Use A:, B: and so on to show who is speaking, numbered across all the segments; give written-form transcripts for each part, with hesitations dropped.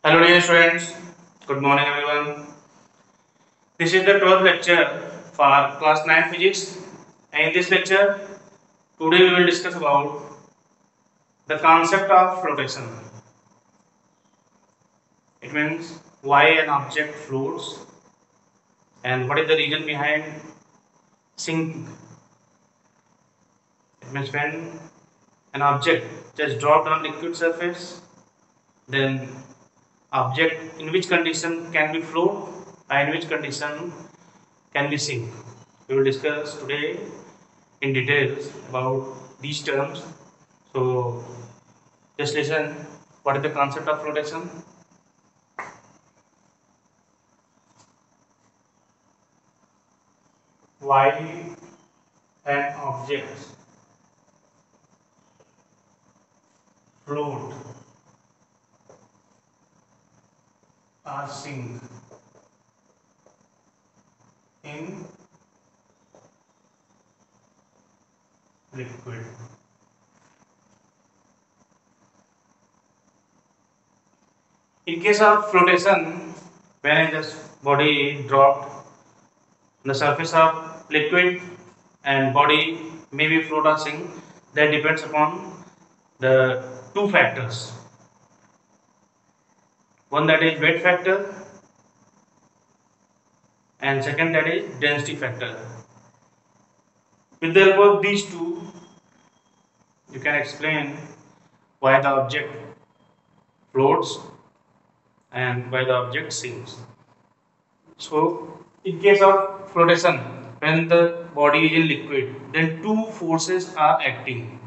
A: Hello dear students, good morning everyone. This is the 12th lecture for class 9 physics, and in this lecture today we will discuss about the concept of flotation. It means why an object floats and what is the reason behind sinking. It means when an object just dropped on liquid surface, then object in which condition can be float and in which condition can be sink. We will discuss today in details about these terms. So just listen, what is the concept of flotation? Why an object float or sink in liquid. In case of flotation, when just body dropped on the surface of liquid and body may be float or sink, that depends upon the two factors. One that is weight factor and second that is density factor. With the help of these two, you can explain why the object floats and why the object sinks. So, in case of flotation, when the body is in liquid, then two forces are acting.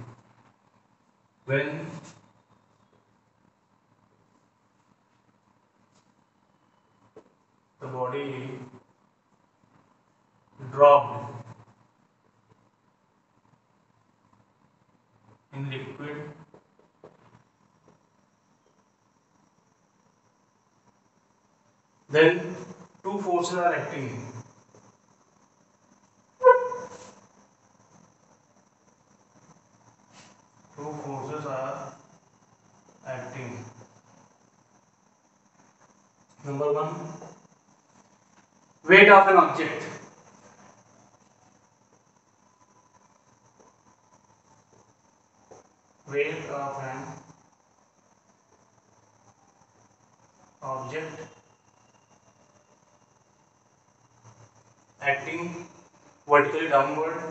A: When the body dropped in liquid, then two forces are acting. Two forces are acting. Number one, weight of an object. Weight of an object acting vertically downward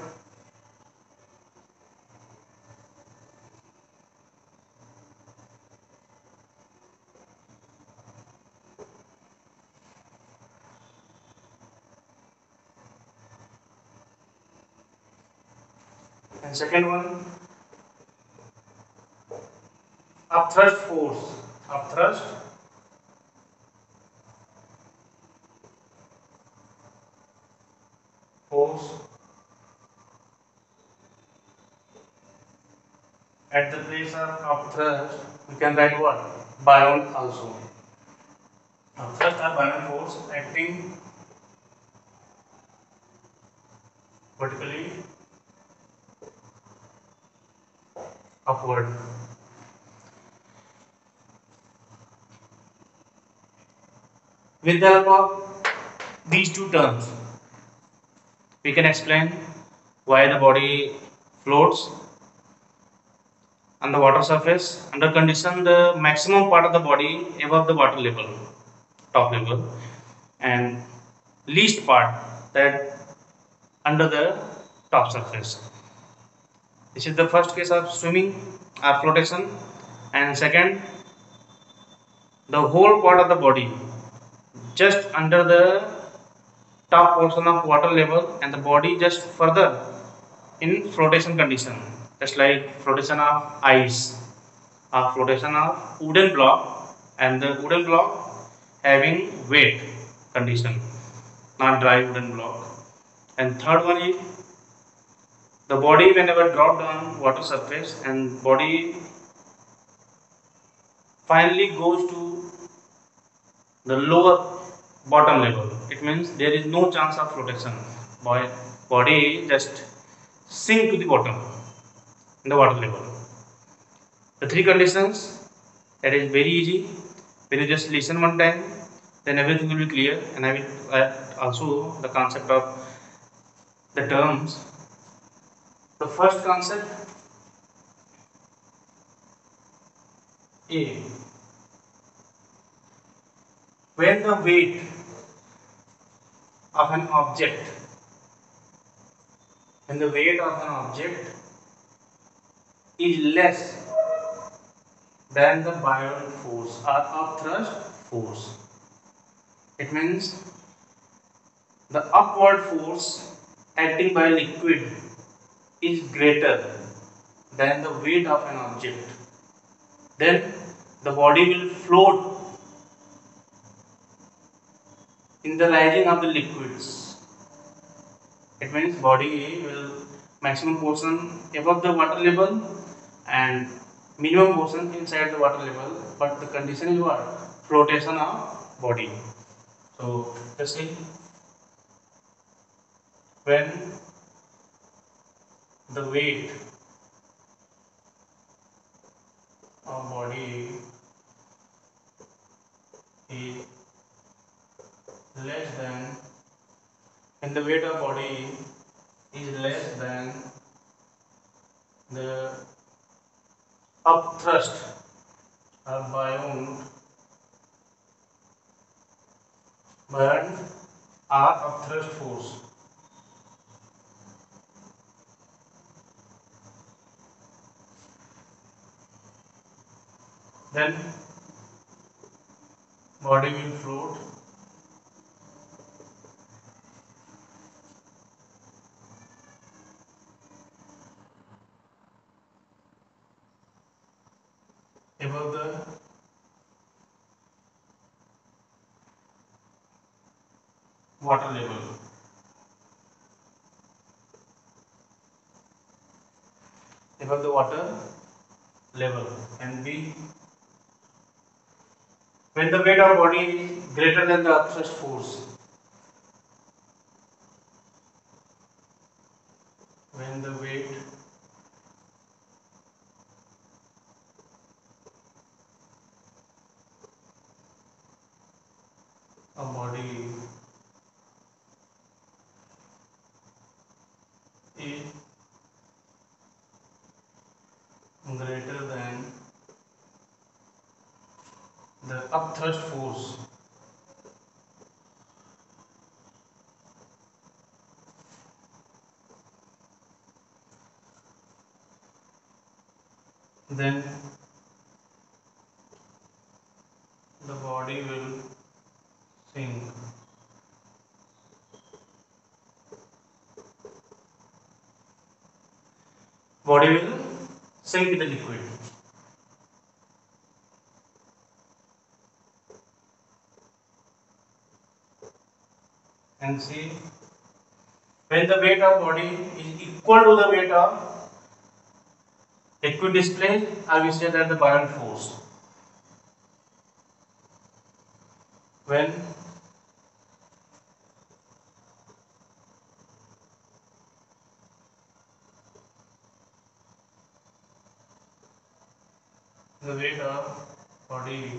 A: and second one, upthrust force. Upthrust force at the place of upthrust we can write what? Buoyant also. Upthrust or buoyant force acting vertically upward. With the help of these two terms, we can explain why the body floats on the water surface under condition the maximum part of the body above the water level, top level, and least part that under the top surface. This is the first case of swimming or flotation, and second, the whole part of the body just under the top portion of water level and the body just further in flotation condition, just like flotation of ice or flotation of wooden block, and the wooden block having weight condition, not dry wooden block. And third one is the body whenever dropped on water surface and body finally goes to the lower bottom level. It means there is no chance of flotation. Body just sink to the bottom in the water level. The three conditions, that is very easy. When you just listen one time, then everything will be clear, and I will add also the concept of the terms. The first concept A. When the weight of an object, when the weight of an object is less than the buoyant force or upthrust force, it means the upward force acting by liquid is greater than the weight of an object, then the body will float in the rising of the liquids. It means body will maximum portion above the water level and minimum portion inside the water level, but the condition is what? Flotation of body. So let's see, when the weight of body is less than, when the weight of body is less than the upthrust or buoyant or upthrust force, then body will float above the water level. Above the water level. And B, when the weight of body is greater than the upthrust force. When the weight of body is greater than the upthrust force, then the body will sink. Body will sink in the liquid. And see, when the weight of body is equal to the weight of liquid displaced, I will say that the buoyant force. When the weight of body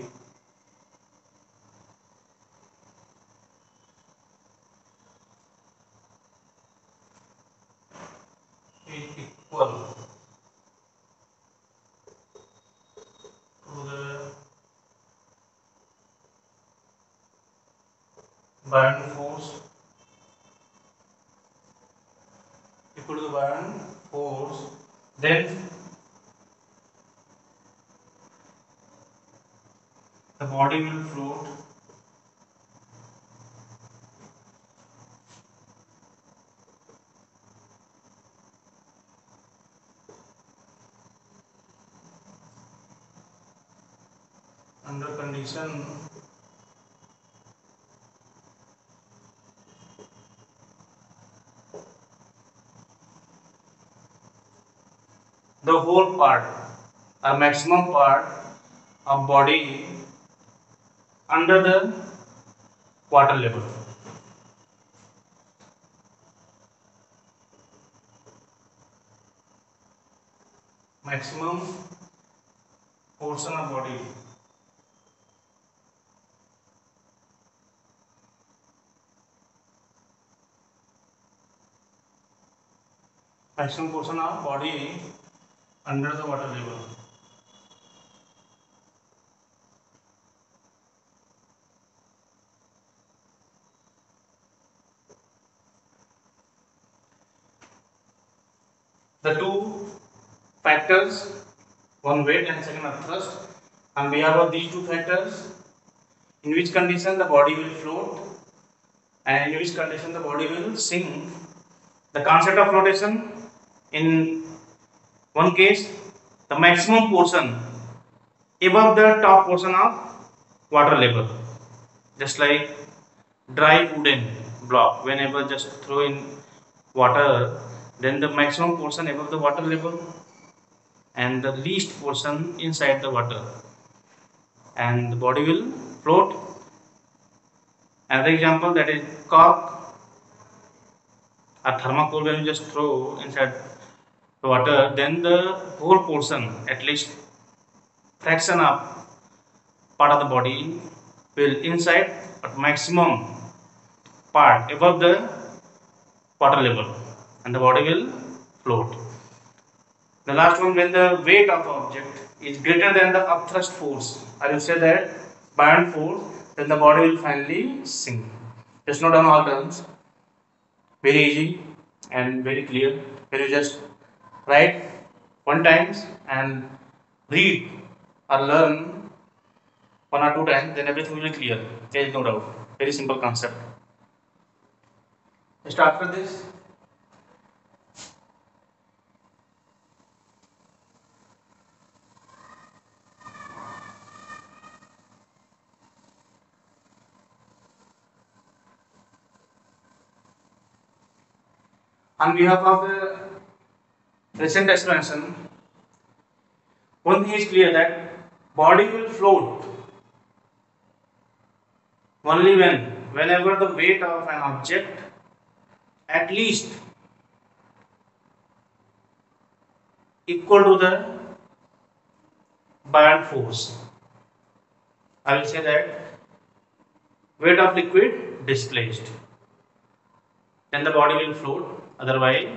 A: is equal to the buoyant force, then the body will float under condition the whole part or maximum part of body under the water level. Maximum portion of body maximum portion of body under the water level. The two factors, one weight and second upthrust, and we have these two factors, in which condition the body will float and in which condition the body will sink. The concept of flotation, in one case, the maximum portion above the top portion of water level, just like dry wooden block, whenever just throw in water, then the maximum portion above the water level and the least portion inside the water, and the body will float. Another example, that is cork or thermocol, when you just throw inside the water, then the whole portion, at least fraction of part of the body will inside, but maximum part above the water level, and the body will float. The last one, when the weight of the object is greater than the upthrust force, I will say that buoyant force, then the body will finally sink. Just note down all terms. Very easy and very clear. When you just write one times and read or learn one or two times, then everything will be clear. There is no doubt. Very simple concept. Just after this, on behalf of the recent explanation, one thing is clear, that body will float only whenever the weight of an object at least equal to the buoyant force. I will say that weight of liquid displaced, then the body will float, otherwise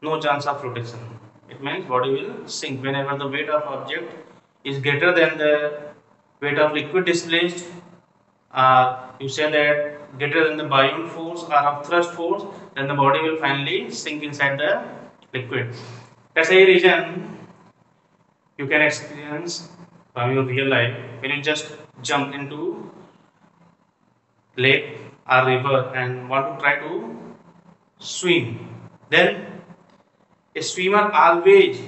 A: no chance of flotation. It means body will sink whenever the weight of object is greater than the weight of liquid displaced. You say that greater than the buoyant force or upthrust force, then the body will finally sink inside the liquid. That's a reason you can experience from your real life when you just jump into lake or river and want to try to swim. Then a swimmer always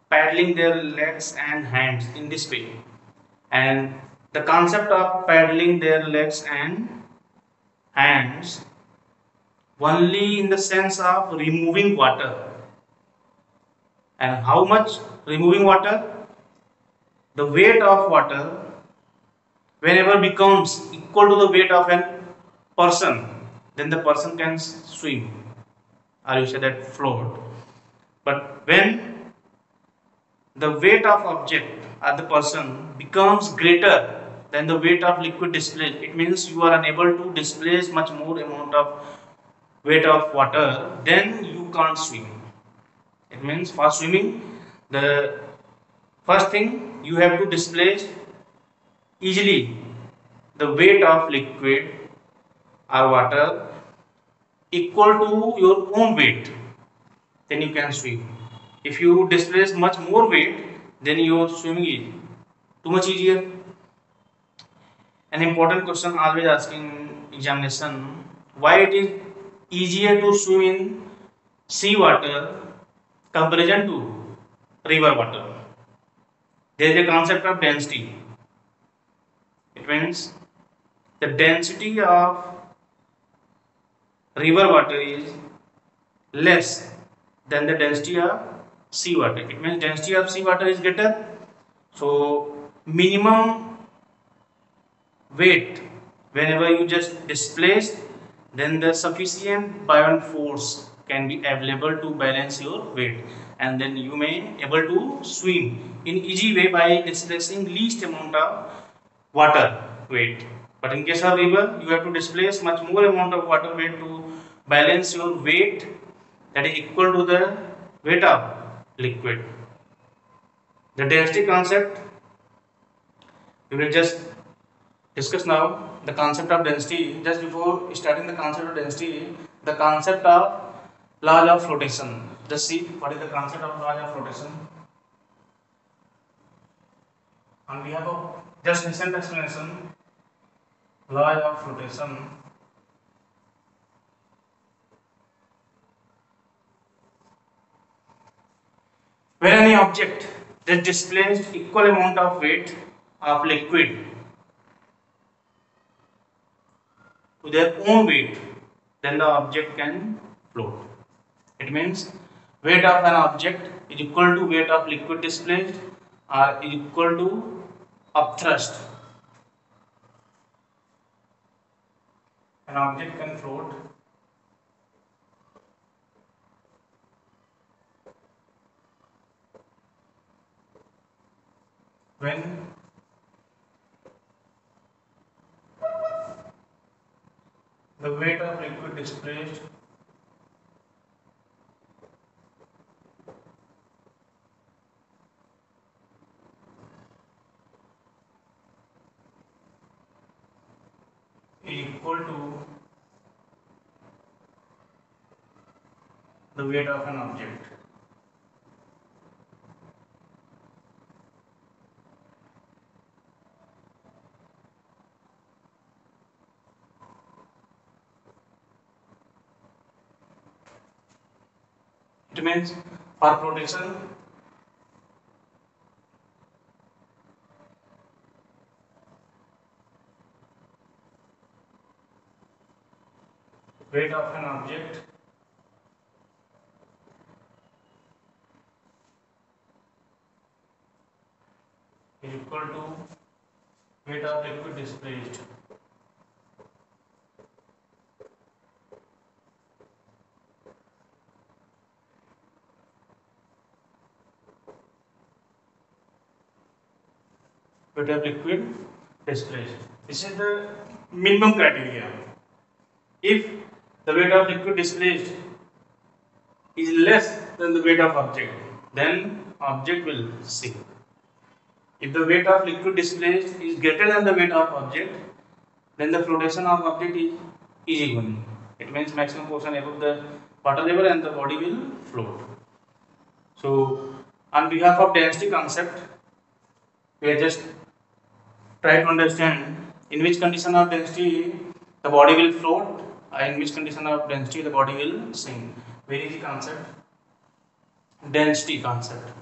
A: paddling their legs and hands in this way, and the concept of paddling their legs and hands only in the sense of removing water. And how much removing water? The weight of water, whenever becomes equal to the weight of a person, then the person can swim, or you say that float. But when the weight of object or the person becomes greater than the weight of liquid displaced, it means you are unable to displace much more amount of weight of water, then you can't swim. It means for swimming, the first thing you have to displace easily the weight of liquid or water equal to your own weight, then you can swim. If you displace much more weight, then your swimming is too much easier. An important question always asking examination: why it is easier to swim in sea water comparison to river water? There is a concept of density. It means the density of river water is less than the density of sea water. It means density of sea water is greater. So minimum weight, whenever you just displace, then the sufficient buoyant force can be available to balance your weight, and then you may able to swim in easy way by displacing least amount of water weight. But in case of river, you have to displace much more amount of water weight to balance your weight that is equal to the weight of liquid. The density concept we will just discuss now. The concept of density. Just before starting the concept of density, the concept of law of flotation. Just see what is the concept of law of flotation. On behalf of just recent explanation, law of flotation. When any object that displaced equal amount of weight of liquid to their own weight, then the object can float. It means weight of an object is equal to weight of liquid displaced or is equal to upthrust. An object can float when the weight of liquid displaced is equal to the weight of an object. It means for flotation, weight of an object is equal to weight of liquid displaced. Weight of liquid displaced. This is the minimum criteria. If the weight of liquid displaced is less than the weight of object, then object will sink. If the weight of liquid displaced is greater than the weight of object, then the flotation of object is easygoing. It means maximum portion above the water level and the body will float. So, on behalf of density concept, we are just try to understand in which condition of density the body will float, and in which condition of density the body will sink. Where is the concept? Density concept.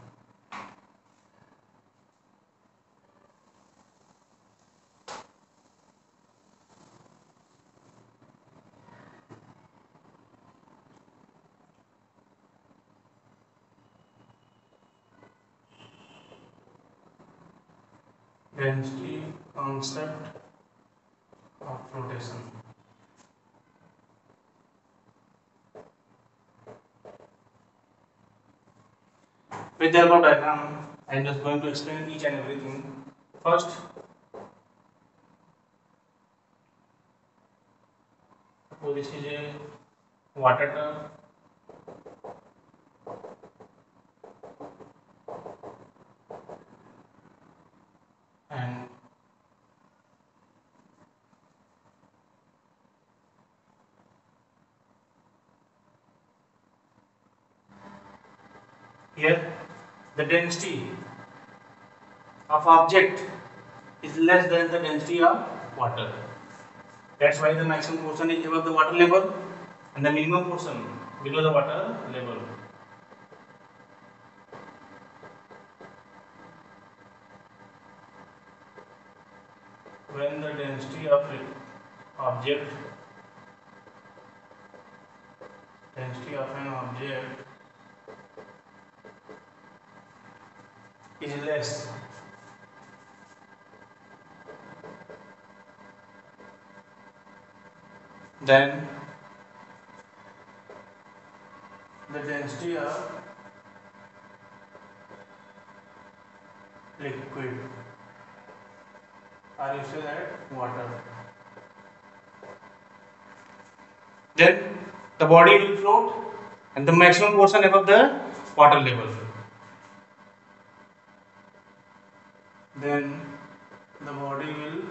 A: Density concept of flotation. With the above diagram, I am just going to explain each and everything. First, suppose this is a water tub and here the density of object is less than the density of water. That's why the maximum portion is above the water level and the minimum portion below the water level. When the density of object, density of an object is less than the density of liquid, or you say that water, then the body will float and the maximum portion above the water level. Then the body will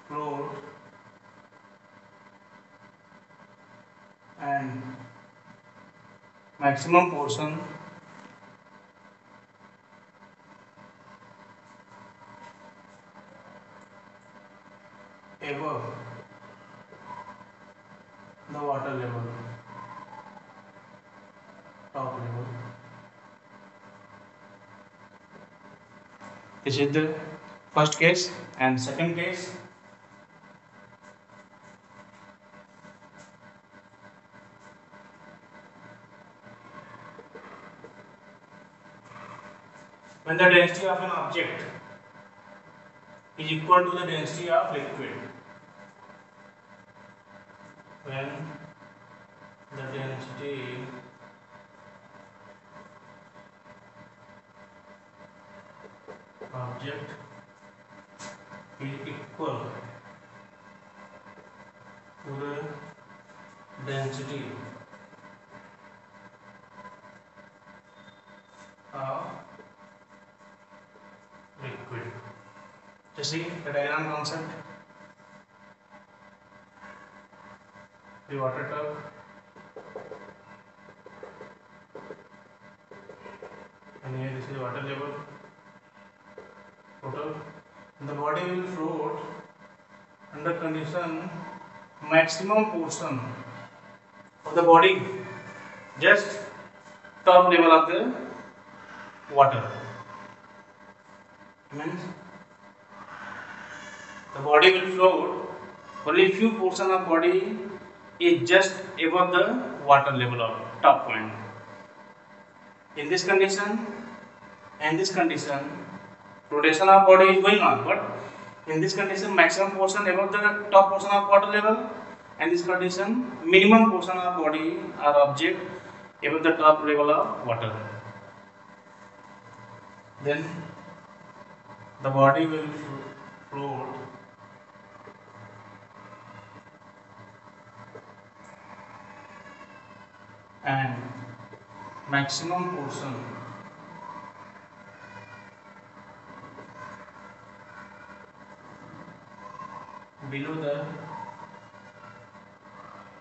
A: float and maximum portion above the water level, top level. This is the first case. And second case, when the density of an object is equal to the density of liquid. When the density object is equal to the density of liquid. Just see the diagram concept. The water tub, and here this is water level total. The body will float under condition maximum portion of the body just top level of the water. Means the body will float, only few portion of body is just above the water level of top point. In this condition and this condition, flotation of body is going on, but in this condition maximum portion above the top portion of water level, and this condition minimum portion of body or object above the top level of water. Then the body will float and maximum portion below the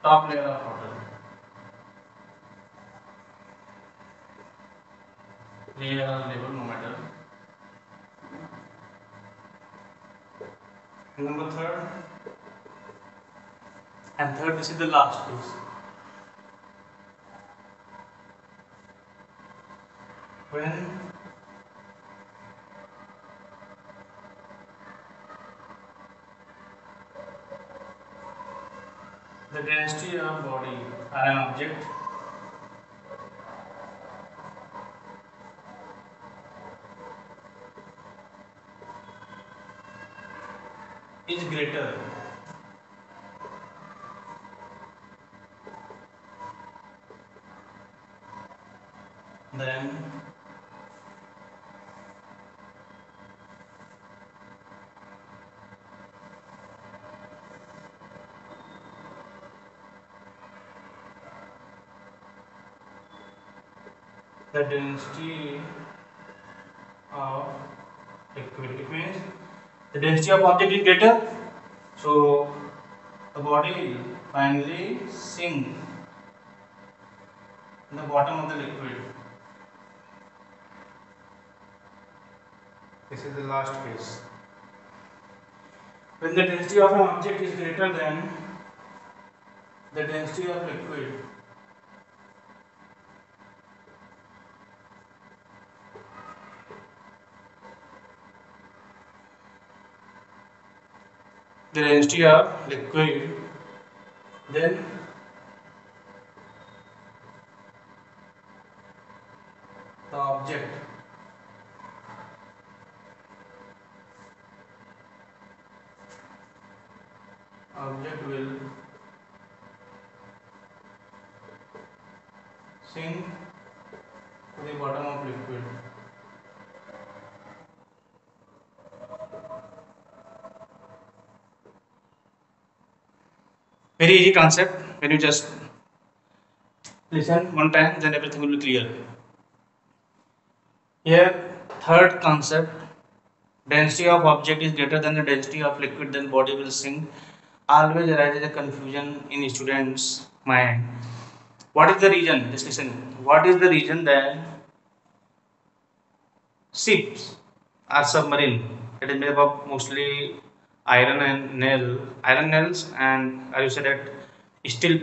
A: top layer of water. Layer or level, no matter. Number third, and third, this is the last case. When the density of body or an object is greater than the density of liquid. It means the density of object is greater, so the body will finally sink in the bottom of the liquid. This is the last case. When the density of an object is greater than the density of liquid, the density of liquid, then the object will sink to the bottom of liquid. Very easy concept. When you just listen one time, then everything will be clear. Here, third concept, density of object is greater than the density of liquid, then body will sink. Always arises a confusion in students' mind. What is the reason? Just listen. What is the reason that ships are submarine? It is made up of mostly iron nails, and I said that steel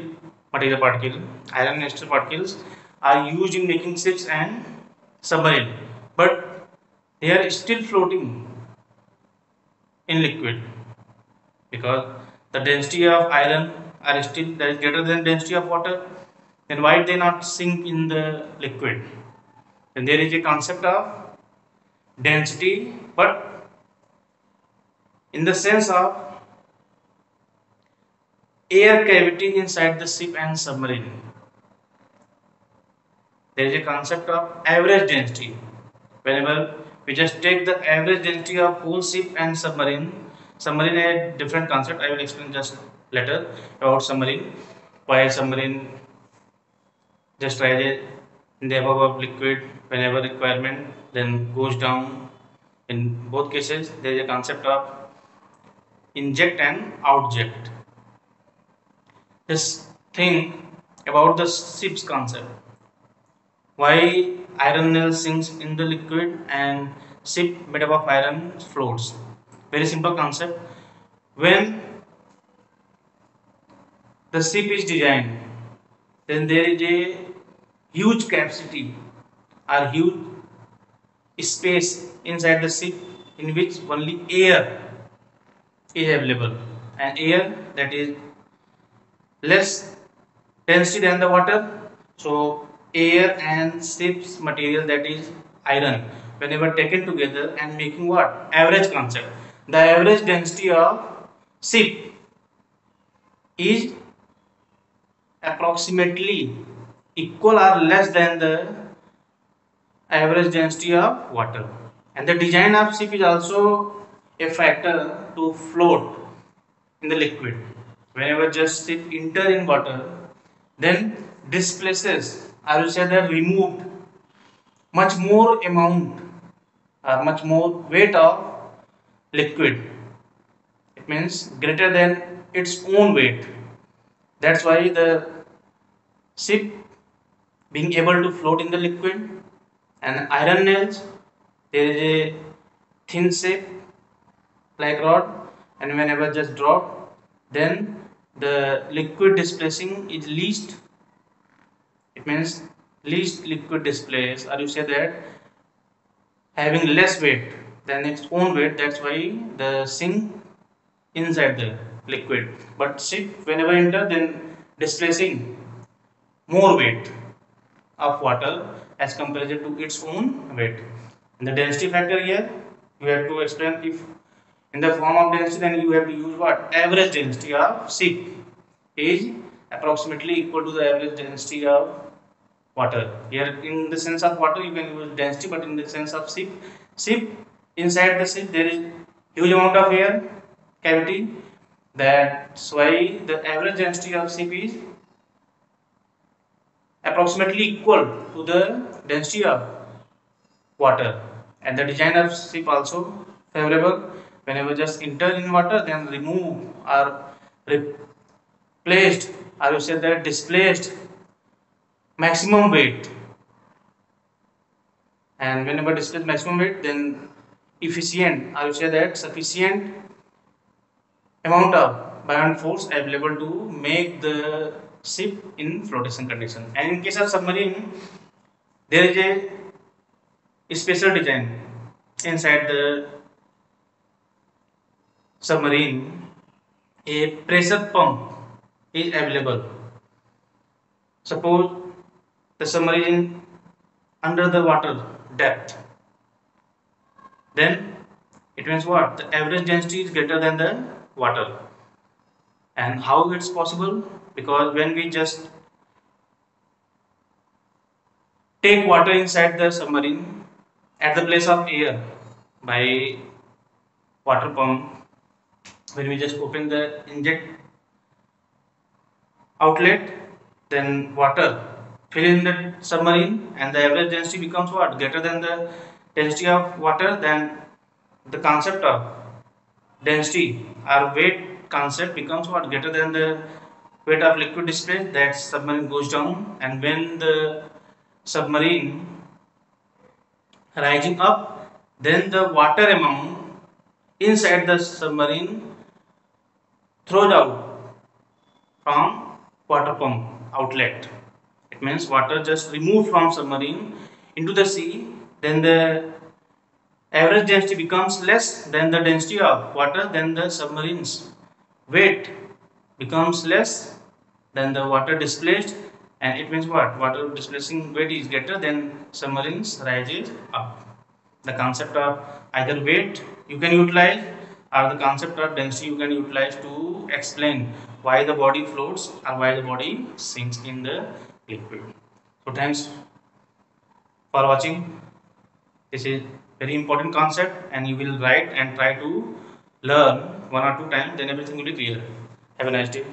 A: material particle, iron and steel particles are used in making ships and submarine, but they are still floating in liquid because the density of iron are still that is greater than density of water. Then why they not sink in the liquid? Then there is a concept of density, but in the sense of air cavity inside the ship and submarine. There is a concept of average density. Whenever we just take the average density of whole ship and submarine, submarine is a different concept. I will explain just later about submarine. Why submarine just rises in the above of liquid whenever requirement, then goes down. In both cases, there is a concept of inject and outject. Just think about the ship's concept. Why iron nail sinks in the liquid and ship made up of iron floats? Very simple concept. When the ship is designed, then there is a huge capacity or huge space inside the ship in which only air is available, and air that is less density than the water. So air and ship's material, that is iron, whenever taken together and making what? Average concept. The average density of ship is approximately equal or less than the average density of water. And the design of ship is also a factor to float in the liquid. Whenever just ship enter in water, then displaces, I will say that removed much more amount or much more weight of liquid. It means greater than its own weight. That's why the ship being able to float in the liquid, and iron nails, there is a thin shape like rod, and whenever just drop, then the liquid displacing is least. It means least liquid displace, or you say that having less weight than its own weight. That's why the sink inside the liquid, but ship whenever enter, then displacing more weight of water as compared to its own weight. And the density factor here, you have to explain. If in the form of density, then you have to use what? Average density of ship is approximately equal to the average density of water. Here in the sense of water you can use density, but in the sense of ship, inside the ship there is huge amount of air cavity. That's why the average density of ship is approximately equal to the density of water. And the design of ship also favorable. Whenever just enter in water, then remove or replaced, or you say that displaced maximum weight. And whenever displaced maximum weight, then efficient, or you say that sufficient amount of buoyant force available to make the ship in flotation condition. And in case of submarine, there is a special design inside the submarine. A pressure pump is available. Suppose the submarine under the water depth, then it means what? The average density is greater than the water. And how it's possible? Because when we just take water inside the submarine at the place of air by water pump, when we just open the inject outlet, then water fill in the submarine, and the average density becomes what? Greater than the density of water. Then the concept of density or weight concept becomes what? Greater than the weight of liquid displaced. That submarine goes down, and when the submarine rising up, then the water amount inside the submarine throws out from water pump outlet. It means water just removed from submarine into the sea, then the average density becomes less than the density of water, then the submarine's weight becomes less than the water displaced, and it means what? Water displacing weight is greater than submarines rises up. The concept of either weight you can utilize, or the concept of density you can utilize to explain why the body floats or why the body sinks in the liquid. So thanks for watching. This is very important concept, and you will write and try to learn one or two times, then everything will be clear. Have a nice day.